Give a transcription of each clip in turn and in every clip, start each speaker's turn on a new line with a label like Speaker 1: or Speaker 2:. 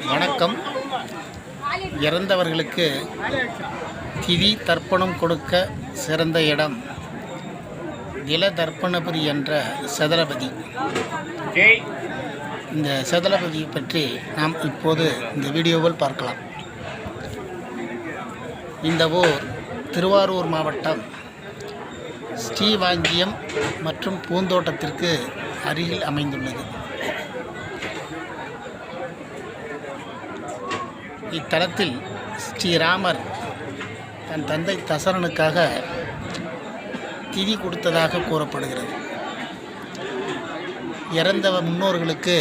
Speaker 1: வணக்கம். இறந்தவர்களுக்கு திதி தர்ப்பணம் கொடுக்க சிறந்த இடம் தில தர்ப்பணபுரி என்ற சதலபதி. இந்த சதலபதியை பற்றி நாம் இப்போது இந்த வீடியோவில் பார்க்கலாம். இந்த ஊர் திருவாரூர் மாவட்டம் ஸ்ரீவாஞ்சியம் மற்றும் பூந்தோட்டத்திற்கு அருகில் அமைந்துள்ளது. இத்தலத்தில் ஸ்ரீராமர் தன் தந்தை தசரனுக்காக திதி கொடுத்ததாக கூறப்படுகிறது. இறந்த முன்னோர்களுக்கு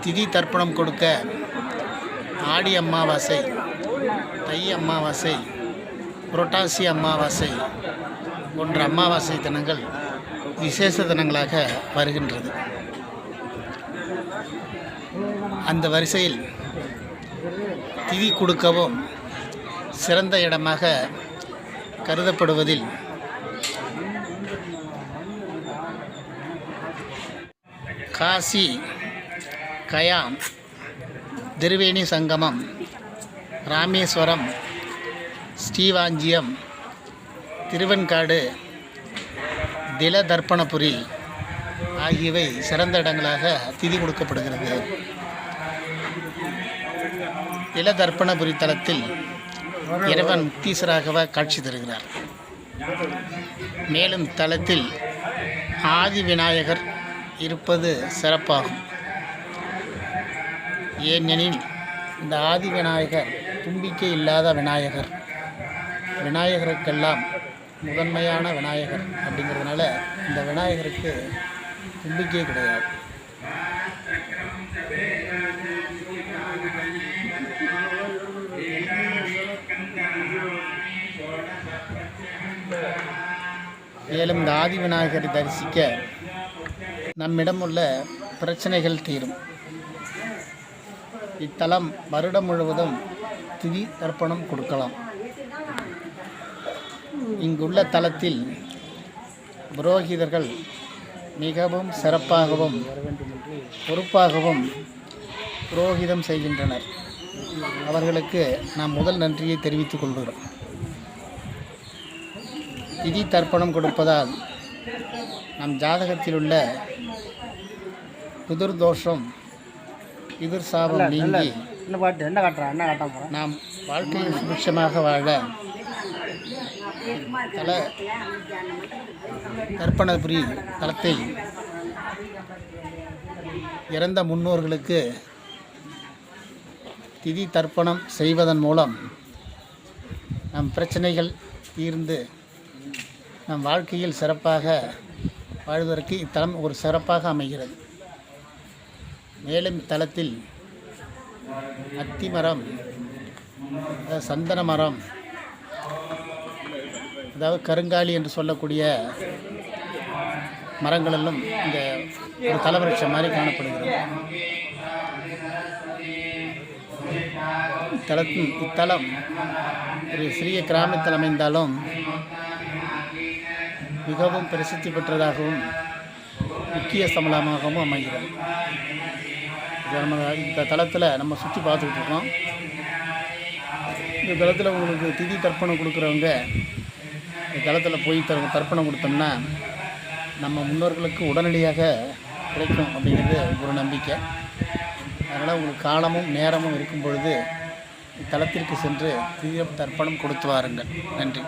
Speaker 1: திதி தர்ப்பணம் கொடுக்க ஆடி அமாவாசை, தை அமாவாசை, புரட்டாசி அமாவாசை போன்ற அமாவாசை தினங்கள் விசேஷ தினங்களாக வருகின்றது. அந்த வரிசையில் திதி கொடுக்கவும் சிறந்த இடமாக கருதப்படுவதில் காசி, கயாம், திருவேணி சங்கமம், ராமேஸ்வரம், ஸ்ரீவாஞ்சியம், திருவெண்காடு, தில தர்ப்பணபுரி ஆகியவை சிறந்த இடங்களாக திதி கொடுக்கப்படுகிறது. தில தர்ப்பணபுரி தலத்தில் இறைவன் முக்தீஸ்வராக காட்சி தருகிறார். மேலும் தலத்தில் ஆதி விநாயகர் இருப்பது சிறப்பாகும். ஏனெனில் இந்த ஆதி விநாயகர் தும்பிக்கை இல்லாத விநாயகர், விநாயகருக்கெல்லாம் முதன்மையான விநாயகர் அப்படிங்கிறதுனால இந்த விநாயகருக்கு தும்பிக்கையே கிடையாது. மேலும் இந்த ஆதி விநாயகரை தரிசிக்க நம்மிடம் உள்ள பிரச்சனைகள் தீரும். இத்தலம் வருடம் முழுவதும் திதி தர்ப்பணம் கொடுக்கலாம். இங்குள்ள தலத்தில் புரோகிதர்கள் மிகவும் சிறப்பாகவும் பொறுப்பாகவும் புரோகிதம் செய்கின்றனர். அவர்களுக்கு நாம் முதல் நன்றியை தெரிவித்துக் கொள்கிறோம். திதி தர்ப்பணம் கொடுப்பதால் நம் ஜாதகத்தில் உள்ள பிதுர் தோஷம், பிதுர் சாபம் நீங்கி நாம் வாழ்க்கையில் சுபிட்சமாக வாழ தல தர்ப்பணபுரி தலத்தில் இறந்த முன்னோர்களுக்கு திதி தர்ப்பணம் செய்வதன் மூலம் நம் பிரச்சனைகள் தீர்ந்து நம் வாழ்க்கையில் சிறப்பாக வாழ்வதற்கு இத்தலம் ஒரு சிறப்பாக அமைகிறது. மேலும் இத்தலத்தில் அத்தி மரம், சந்தன மரம், அதாவது கருங்காலி என்று சொல்லக்கூடிய மரங்களெல்லாம் இந்த ஒரு தலவிருட்சம் மாதிரி காணப்படுகிறது. இத்தலம் ஒரு சிறிய கிராமத்தில் அமைந்தாலும் மிகவும் பிரசித்தி பெற்றதாகவும் முக்கிய ஸ்தலமாகவும் அமைகிறது. இந்த தலத்தில் நம்ம சுற்றி பார்த்துக்கிட்டு இருக்கோம். இந்த தலத்தில் உங்களுக்கு திதி தர்ப்பணம் கொடுக்குறவங்க இந்த தலத்தில் போய் தர்ப்பணம் கொடுத்தோம்னா நம்ம முன்னோர்களுக்கு உடனடியாக கிடைக்கும் அப்படிங்கிறது ஒரு நம்பிக்கை. அதனால் உங்களுக்கு காலமும் நேரமும் இருக்கும் பொழுது இத்தலத்திற்கு சென்று திதி தர்ப்பணம் கொடுத்து வாருங்கள். நன்றி.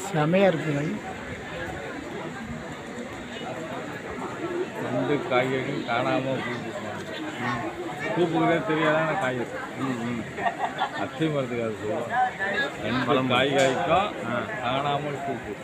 Speaker 1: செமையாக இருக்குங்க.
Speaker 2: ரெண்டு காய்கறியும் காணாமல் பூப்புக்கிறதே தெரியாதான காய்கறி. அத்தி மரத்துக்கு அது சொல்லுவோம். ரெண்டு காய்கறிக்கும் காணாமல் பூப்பு.